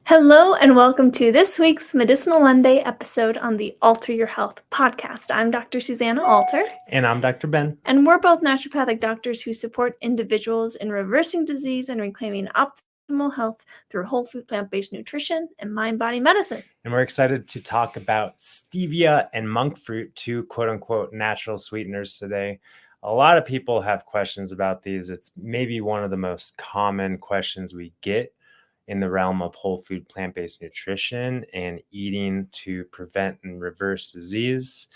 Hello, and welcome to this week's Medicinal Monday episode on the Alter Your Health podcast. I'm Dr. Susanna Alter, And I'm Dr. Ben. and we're both naturopathic doctors who support individuals in reversing disease and reclaiming optimal health through whole food plant-based nutrition and mind-body medicine. And we're excited to talk about stevia and monk fruit, two quote-unquote natural sweeteners today. A lot of people have questions about these. It's maybe one of the most common questions we get in the realm of whole food plant-based nutrition and eating to prevent and reverse disease.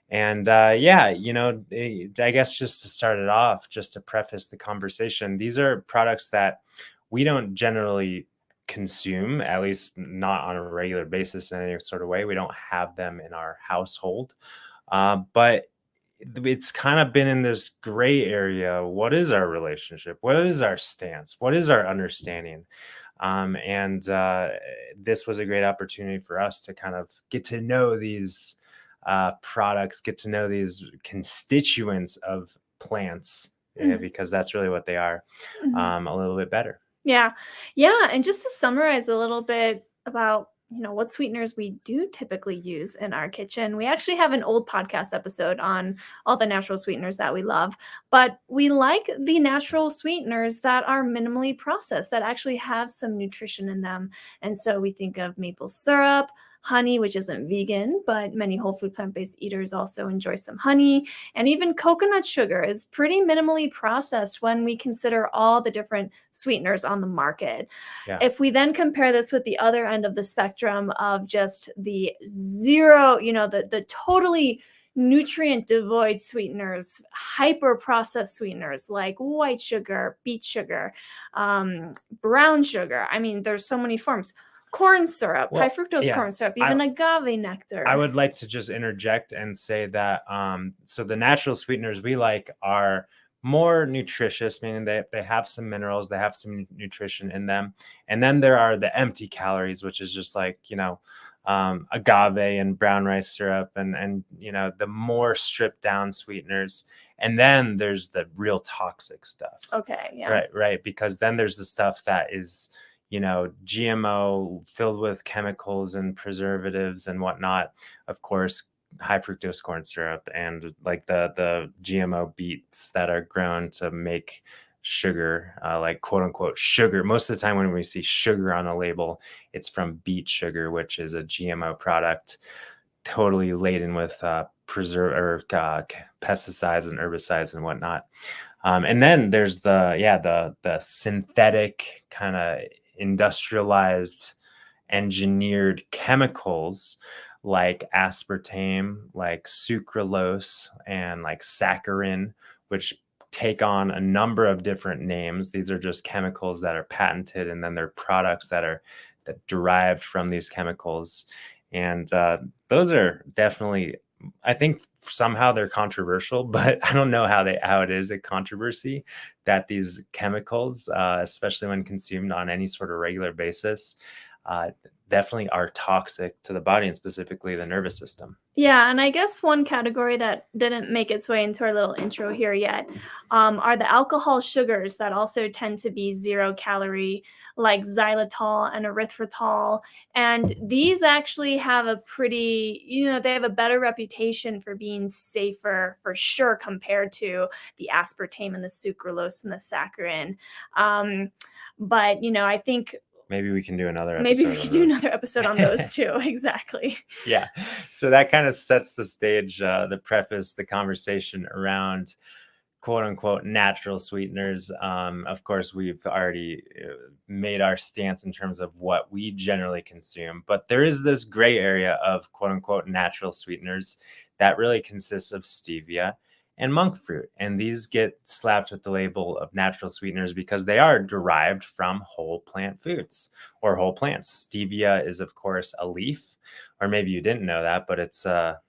And I guess just to start it off, just to preface the conversation, these are products that we don't generally consume, at least not on a regular basis in any sort of way. We don't have them in our household. But it's kind of been in this gray area. What is our relationship? What is our stance? What is our understanding? And this was a great opportunity for us to kind of get to know these products, get to know these constituents of plants, because that's really what they are, a little bit better. Yeah. And just to summarize a little bit about what sweeteners we do typically use in our kitchen. We actually have an old podcast episode on all the natural sweeteners that we love, but we like the natural sweeteners that are minimally processed, that actually have some nutrition in them. And so we think of maple syrup, honey, which isn't vegan, but many whole food plant-based eaters also enjoy some honey. And even coconut sugar is pretty minimally processed when we consider all the different sweeteners on the market. Yeah. If we then compare this with the other end of the spectrum of just the zero, the totally nutrient devoid sweeteners, hyper processed sweeteners like white sugar, beet sugar, brown sugar. I mean, there's so many forms. Corn syrup, high fructose corn syrup, even agave nectar. I would like to just interject and say that so the natural sweeteners we like are more nutritious, meaning they have some minerals, they have some nutrition in them. And then there are the empty calories, which is just like, agave and brown rice syrup and the more stripped down sweeteners. And then there's the real toxic stuff. Okay. Yeah. Right. Because then there's the stuff that is GMO, filled with chemicals and preservatives and whatnot. Of course, high fructose corn syrup and like the GMO beets that are grown to make sugar, like quote unquote sugar. Most of the time when we see sugar on a label, it's from beet sugar, which is a GMO product, totally laden with pesticides and herbicides and whatnot. And then there's the synthetic kind of industrialized, engineered chemicals like aspartame, like sucralose, and like saccharin, which take on a number of different names. These are just chemicals that are patented, and then they're products that derived from these chemicals. And those are definitely, I think somehow they're controversial, but I don't know how it is a controversy that these chemicals, especially when consumed on any sort of regular basis, definitely are toxic to the body and specifically the nervous system. Yeah, and I guess one category that didn't make its way into our little intro here yet are the alcohol sugars that also tend to be 0 calorie, like xylitol and erythritol. And these actually have a pretty, they have a better reputation for being safer for sure compared to the aspartame and the sucralose and the saccharin. But, I think maybe we can do another episode. Maybe we can do another episode on those too. Exactly. Yeah. So that kind of sets the stage, the preface, the conversation around quote unquote natural sweeteners. Of course, we've already made our stance in terms of what we generally consume, but there is this gray area of quote unquote natural sweeteners that really consists of stevia and monk fruit. And these get slapped with the label of natural sweeteners because they are derived from whole plant foods or whole plants. Stevia is, of course, a leaf, or maybe you didn't know that, but it's a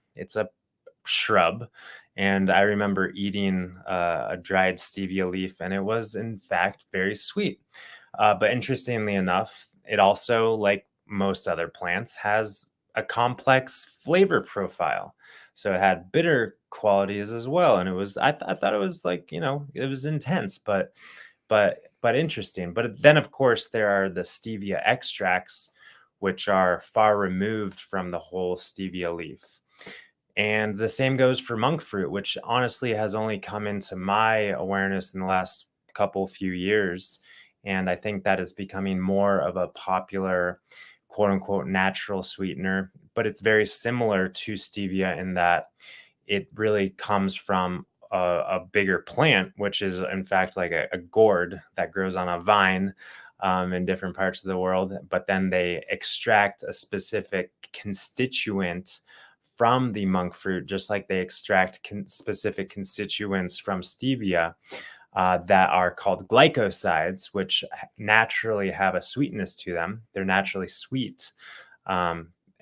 shrub. And I remember eating a dried stevia leaf, and it was, in fact, very sweet. But interestingly enough, it also, like most other plants, has a complex flavor profile. So it had bitter qualities as well. And it was, I thought it was like, it was intense, but interesting. But then, of course, there are the stevia extracts, which are far removed from the whole stevia leaf. And the same goes for monk fruit, which honestly has only come into my awareness in the last few years. And I think that is becoming more of a popular, quote unquote, natural sweetener. But it's very similar to stevia in that it really comes from a bigger plant, which is in fact like a gourd that grows on a vine in different parts of the world. But then they extract a specific constituent from the monk fruit, just like they extract specific constituents from stevia that are called glycosides, which naturally have a sweetness to them. They're naturally sweet.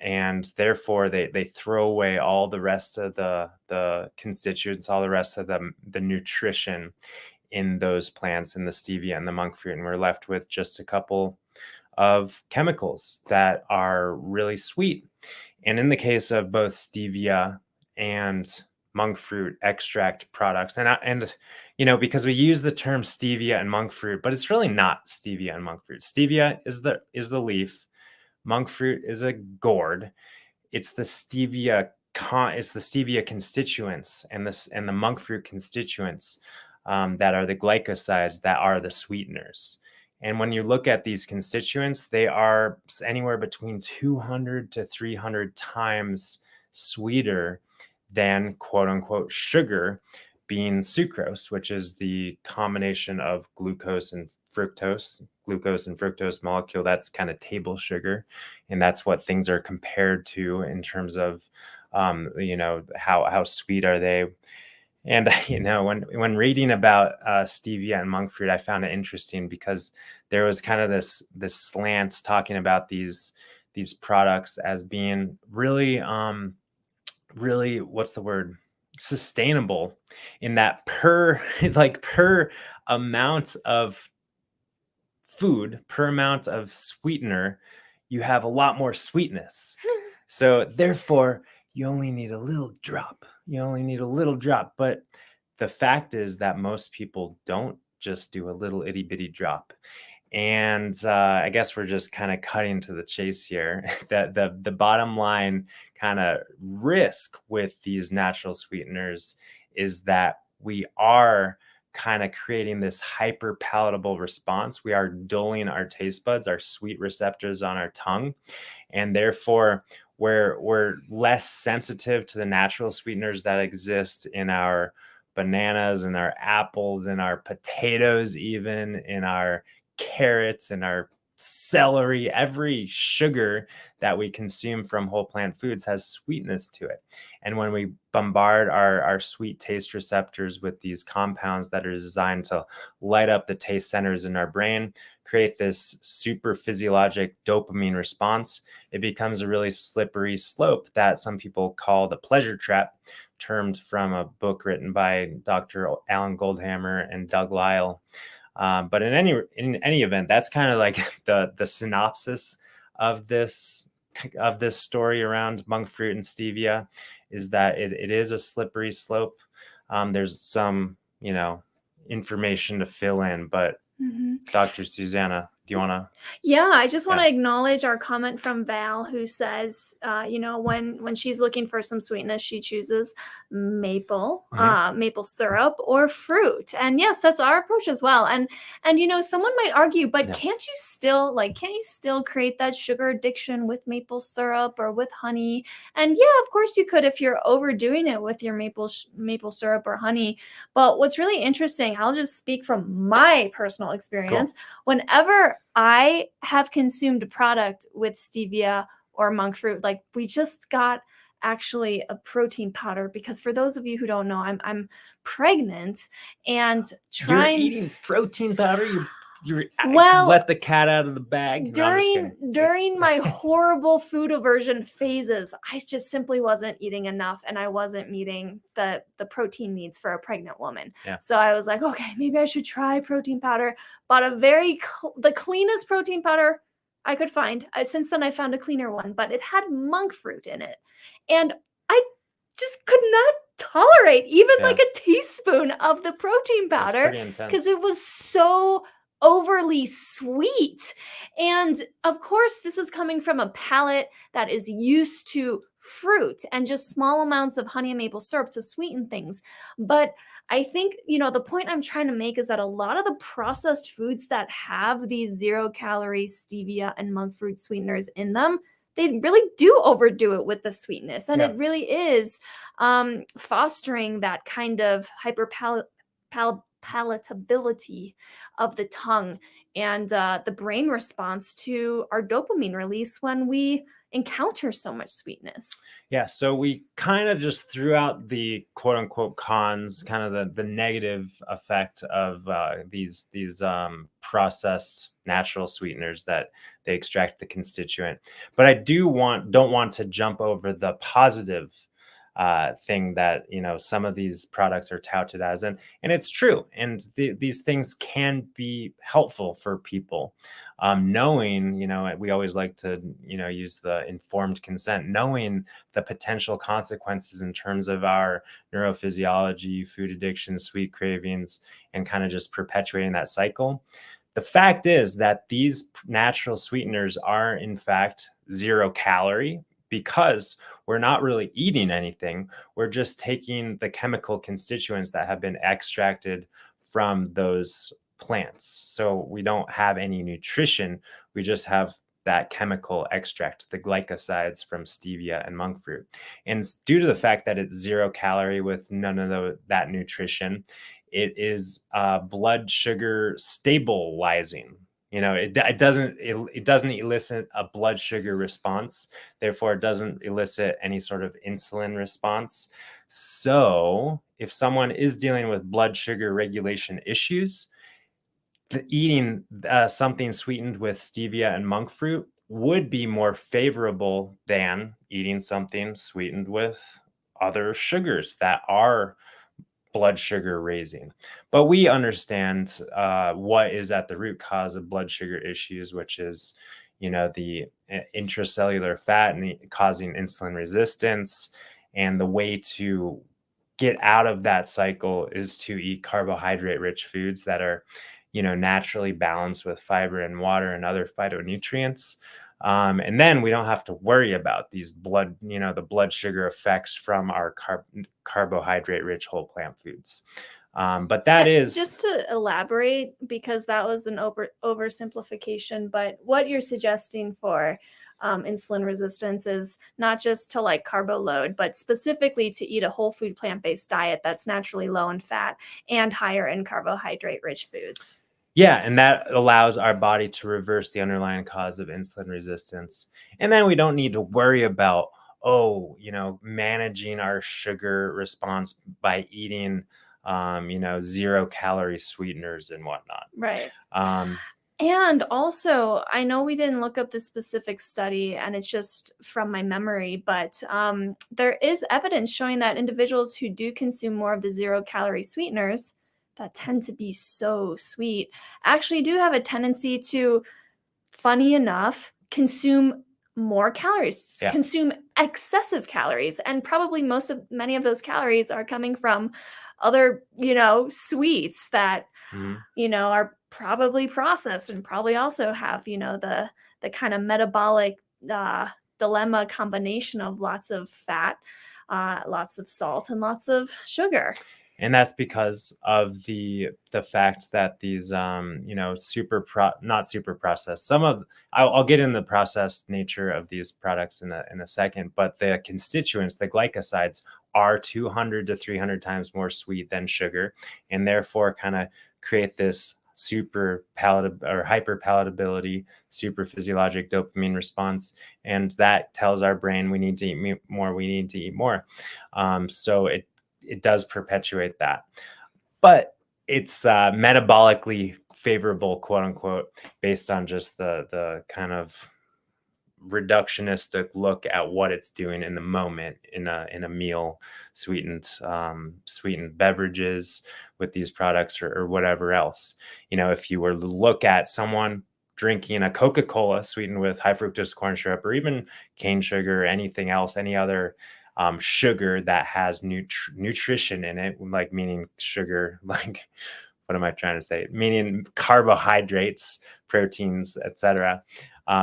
And therefore, they throw away all the rest of the constituents, all the rest of the nutrition in those plants, in the stevia and the monk fruit. And we're left with just a couple of chemicals that are really sweet. And in the case of both stevia and monk fruit extract products, and because we use the term stevia and monk fruit, but it's really not stevia and monk fruit. Stevia is the leaf. Monk fruit is a gourd. It's the stevia constituents and the monk fruit constituents that are the glycosides that are the sweeteners. And when you look at these constituents, they are anywhere between 200 to 300 times sweeter than quote unquote sugar, being sucrose, which is the combination of glucose and fructose molecule. That's kind of table sugar. And that's what things are compared to in terms of, how sweet are they. And, when reading about stevia and monk fruit, I found it interesting because there was kind of this slant talking about these products as being really, really, what's the word? Sustainable, in that per amount of food, per amount of sweetener, you have a lot more sweetness. So therefore, you only need a little drop. But the fact is that most people don't just do a little itty bitty drop. And I guess we're just kind of cutting to the chase here. That the bottom line kind of risk with these natural sweeteners is that we are kind of creating this hyper palatable response. We are dulling our taste buds, our sweet receptors on our tongue, and therefore we're less sensitive to the natural sweeteners that exist in our bananas, in our apples, in our potatoes, even in our carrots, in our celery. Every sugar that we consume from whole plant foods has sweetness to it. And when we bombard our sweet taste receptors with these compounds that are designed to light up the taste centers in our brain, create this super physiologic dopamine response, it becomes a really slippery slope that some people call the pleasure trap, termed from a book written by Dr. Alan Goldhammer and Doug Lyle. But in any event, that's kind of like the synopsis of this story around monk fruit and stevia, is that it is a slippery slope. There's some information to fill in, but Dr. Susanna, do you want to? Yeah, I just want to acknowledge our comment from Val, who says, when she's looking for some sweetness, she chooses maple syrup or fruit. And yes, that's our approach as well. And someone might argue, but can't you still create that sugar addiction with maple syrup or with honey? And yeah, of course you could if you're overdoing it with your maple syrup or honey. But what's really interesting, I'll just speak from my personal experience. Cool. Whenever I have consumed a product with stevia or monk fruit, like we just got actually a protein powder, because for those of you who don't know, I'm pregnant and trying. You're eating protein powder. You let the cat out of the bag. During my horrible food aversion phases, I just simply wasn't eating enough, and I wasn't meeting the protein needs for a pregnant woman. Yeah. So I was like, okay, maybe I should try protein powder. Bought the cleanest protein powder I could find. Since then, I found a cleaner one, but it had monk fruit in it, and I just could not tolerate even like a teaspoon of the protein powder because it was so overly sweet. And of course, this is coming from a palate that is used to fruit and just small amounts of honey and maple syrup to sweeten things. But I think, the point I'm trying to make is that a lot of the processed foods that have these 0-calorie stevia and monk fruit sweeteners in them, they really do overdo it with the sweetness. And Yeah. it really is fostering that kind of palatability of the tongue and the brain response to our dopamine release when we encounter so much sweetness. Yeah, so we kind of just threw out the quote unquote cons, kind of the negative effect of these processed natural sweeteners that they extract the constituent. But I don't want to jump over the positive thing that some of these products are touted as, and it's true, and these things can be helpful for people. Knowing, we always like to use the informed consent, knowing the potential consequences in terms of our neurophysiology, food addiction, sweet cravings, and kind of just perpetuating that cycle. The fact is that these natural sweeteners are in fact 0-calorie because we're not really eating anything. We're just taking the chemical constituents that have been extracted from those plants. So we don't have any nutrition. We just have that chemical extract, the glycosides from stevia and monk fruit. And due to the fact that it's 0-calorie with none of that nutrition, it is blood sugar stabilizing. It doesn't elicit a blood sugar response. Therefore, it doesn't elicit any sort of insulin response. So if someone is dealing with blood sugar regulation issues, eating something sweetened with stevia and monk fruit would be more favorable than eating something sweetened with other sugars that are blood sugar raising. But we understand what is at the root cause of blood sugar issues, which is, the intracellular fat and causing insulin resistance. And the way to get out of that cycle is to eat carbohydrate-rich foods that are, naturally balanced with fiber and water and other phytonutrients. And then we don't have to worry about these the blood sugar effects from our carbohydrate-rich whole plant foods. But that is just to elaborate, because that was an oversimplification, but what you're suggesting for insulin resistance is not just to like carbo load, but specifically to eat a whole food plant-based diet that's naturally low in fat and higher in carbohydrate-rich foods. Yeah, and that allows our body to reverse the underlying cause of insulin resistance. And then we don't need to worry about, managing our sugar response by eating, 0-calorie sweeteners and whatnot. Right. Um, And also, I know we didn't look up the specific study, and it's just from my memory, but there is evidence showing that individuals who do consume more of the 0-calorie sweeteners that tend to be so sweet actually do have a tendency to, funny enough, consume more calories, Yeah. consume excessive calories, and probably many of those calories are coming from other, sweets that mhm. are probably processed and probably also have, the kind of metabolic dilemma combination of lots of fat, lots of salt, and lots of sugar. And that's because of the fact that these not super processed. I'll get in the processed nature of these products in a second, but the constituents, the glycosides, are 200 to 300 times more sweet than sugar, and therefore kind of create this super palatable or hyper palatability, super physiologic dopamine response, and that tells our brain we need to eat more. We need to eat more. So it does perpetuate that, but it's metabolically favorable, quote unquote, based on just the kind of reductionistic look at what it's doing in the moment in a meal, sweetened beverages with these products or whatever else. If you were to look at someone drinking a Coca-Cola sweetened with high fructose corn syrup or even cane sugar or anything else, any other sugar that has nutrition in it, like meaning sugar, like what am I trying to say? Meaning carbohydrates, proteins, etc.,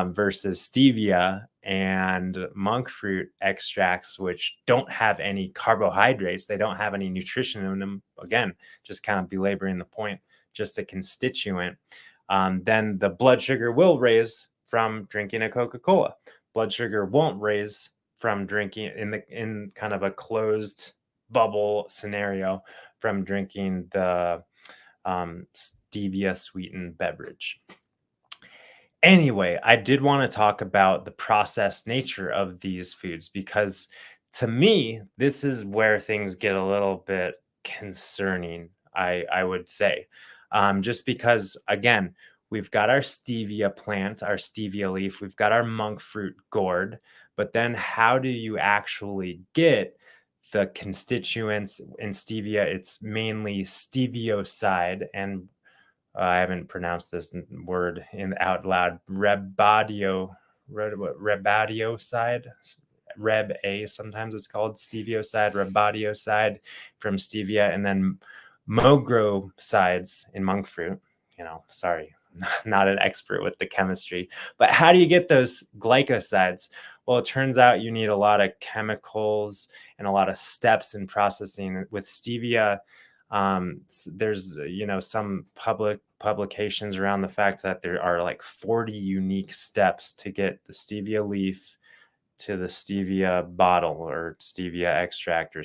versus stevia and monk fruit extracts, which don't have any carbohydrates. They don't have any nutrition in them. Again, just kind of belaboring the point, just a constituent. Then the blood sugar will raise from drinking a Coca-Cola. Blood sugar won't raise from drinking in kind of a closed bubble scenario from drinking the stevia sweetened beverage. Anyway, I did want to talk about the processed nature of these foods, because to me, this is where things get a little bit concerning, I would say. Just because, again, we've got our stevia plant, our stevia leaf, we've got our monk fruit gourd, but then how do you actually get the constituents in stevia? It's mainly stevioside, and I haven't pronounced this word out loud. Rebadioside, Reb A, sometimes it's called stevioside, rebadioside from stevia, and then mogrosides in monk fruit. Sorry, not an expert with the chemistry, but how do you get those glycosides? Well, it turns out you need a lot of chemicals and a lot of steps in processing. With stevia, there's some publications around the fact that there are like 40 unique steps to get the stevia leaf to the stevia bottle or stevia extract or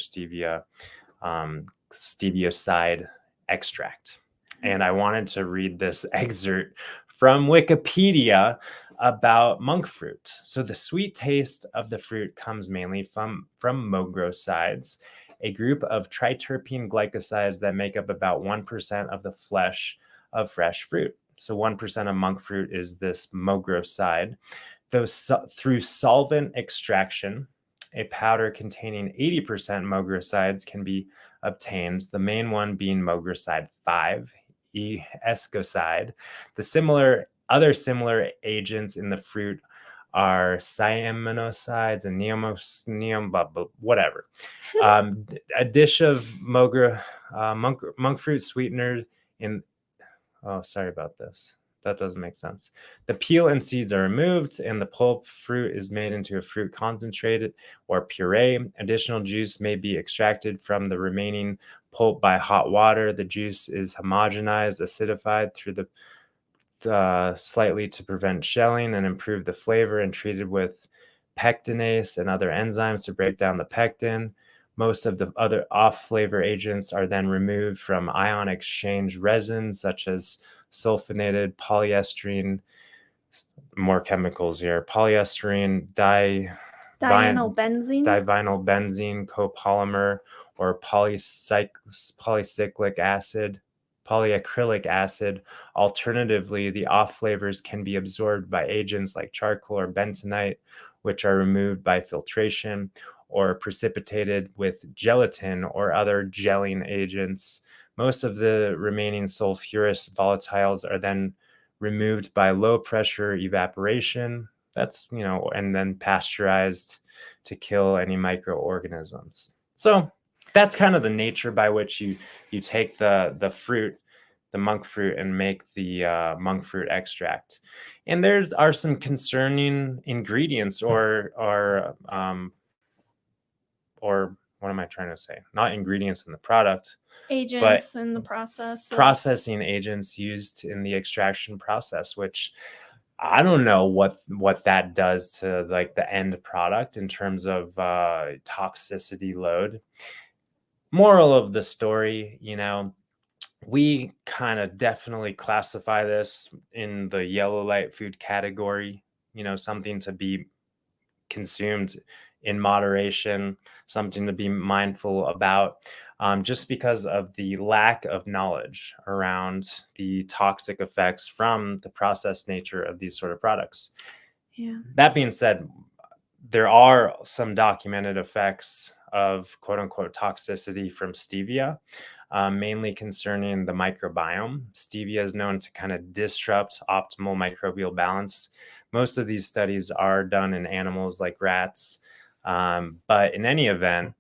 stevioside extract. And I wanted to read this excerpt from Wikipedia about monk fruit. So the sweet taste of the fruit comes mainly from mogrosides, a group of triterpene glycosides that make up about 1% of the flesh of fresh fruit. So 1% of monk fruit is this mogroside. Through solvent extraction, a powder containing 80% mogrosides can be obtained, the main one being mogroside 5, escoside. Other similar agents in the fruit are cyaminosides and whatever. A dish of monk fruit sweetener sorry about this. That doesn't make sense. The peel and seeds are removed, and the pulp fruit is made into a fruit concentrate or puree. Additional juice may be extracted from the remaining pulp by hot water. The juice is homogenized, acidified through the slightly to prevent shelling and improve the flavor, and treated with pectinase and other enzymes to break down the pectin. Most of the other off-flavor agents are then removed from ion exchange resins such as sulfonated polyestyrene, more chemicals here, polyestyrene, divinylbenzene copolymer, or polycyclic acid, polyacrylic acid. Alternatively, the off flavors can be absorbed by agents like charcoal or bentonite, which are removed by filtration or precipitated with gelatin or other gelling agents. Most of the remaining sulfurous volatiles are then removed by low pressure evaporation. And then pasteurized to kill any microorganisms. So that's kind of the nature by which you take the fruit, the monk fruit, and make the monk fruit extract. And there are some concerning ingredients or what am I trying to say? Not ingredients in the product, agents in the process. Processing agents used in the extraction process, which I don't know what that does to like the end product in terms of toxicity load. Moral of the story, we kind of definitely classify this in the yellow light food category, something to be consumed in moderation, something to be mindful about, just because of the lack of knowledge around the toxic effects from the processed nature of these sort of products. Yeah. That being said, there are some documented effects of quote unquote toxicity from stevia, mainly concerning the microbiome. Stevia is known to kind of disrupt optimal microbial balance. Most of these studies are done in animals like rats. But in any event,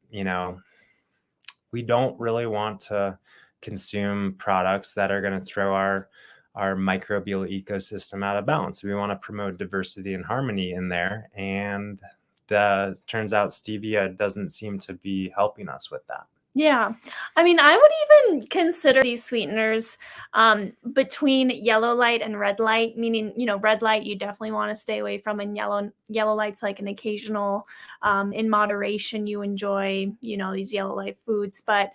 we don't really want to consume products that are going to throw our microbial ecosystem out of balance. We want to promote diversity and harmony in there. And turns out stevia doesn't seem to be helping us with that. Yeah. I mean, I would even consider these sweeteners between yellow light and red light, meaning, red light you definitely want to stay away from, and yellow light's like an occasional, in moderation you enjoy, these yellow light foods, but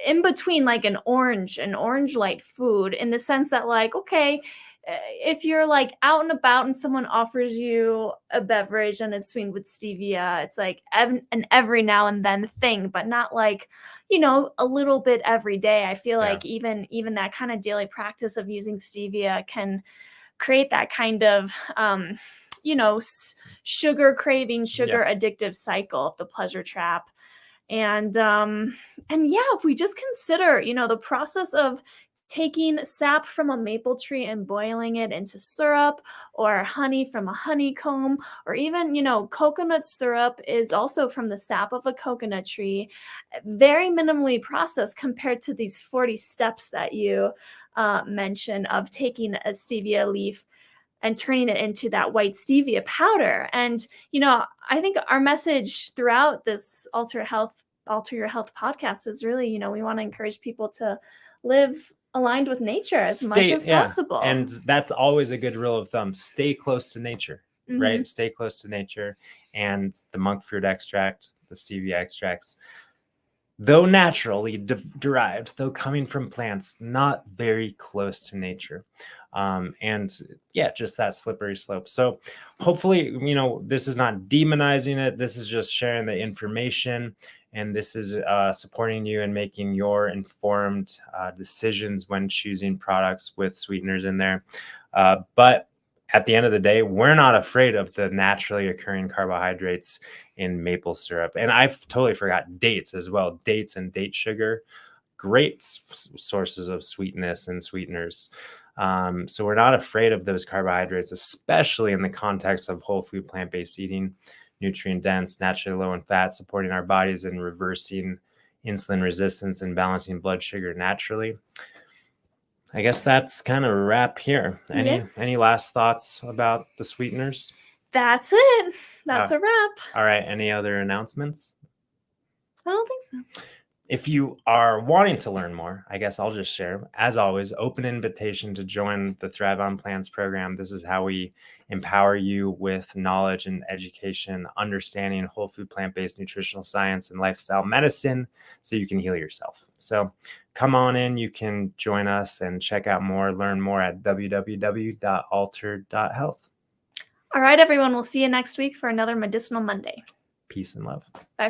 in between, like an orange light food, in the sense that, like, okay, if you're like out and about and someone offers you a beverage and it's sweetened with stevia, it's like an every now and then thing, but not like, a little bit every day. I feel Yeah. like even that kind of daily practice of using stevia can create that kind of, sugar craving, sugar addictive cycle of the pleasure trap. And yeah, if we just consider, the process of taking sap from a maple tree and boiling it into syrup, or honey from a honeycomb, or even, coconut syrup is also from the sap of a coconut tree. Very minimally processed compared to these 40 steps that you mentioned of taking a stevia leaf and turning it into that white stevia powder. And, I think our message throughout this Alter Your Health podcast is really, we want to encourage people to live aligned with nature as much as possible. And that's always a good rule of thumb. Stay close to nature, right? Mhm. Stay close to nature. And the monk fruit extract, the stevia extracts, though naturally derived, though coming from plants, not very close to nature. And yeah, just that slippery slope. So hopefully, this is not demonizing it. This is just sharing the information. And this is supporting you in making your informed decisions when choosing products with sweeteners in there. But at the end of the day, we're not afraid of the naturally occurring carbohydrates in maple syrup. And I totally forgot dates as well. Dates and date sugar, great sources of sweetness and sweeteners. So we're not afraid of those carbohydrates, especially in the context of whole food plant-based eating, nutrient dense, naturally low in fat, supporting our bodies and reversing insulin resistance and balancing blood sugar naturally. I guess that's kind of a wrap here. Any last thoughts about the sweeteners? That's it. That's a wrap. All right. Any other announcements? I don't think so. If you are wanting to learn more, I guess I'll just share. As always, open invitation to join the Thrive on Plants program. This is how we empower you with knowledge and education, understanding whole food plant-based nutritional science and lifestyle medicine so you can heal yourself. So come on in. You can join us and check out more, learn more at www.altered.health. All right, everyone. We'll see you next week for another Medicinal Monday. Peace and love. Bye.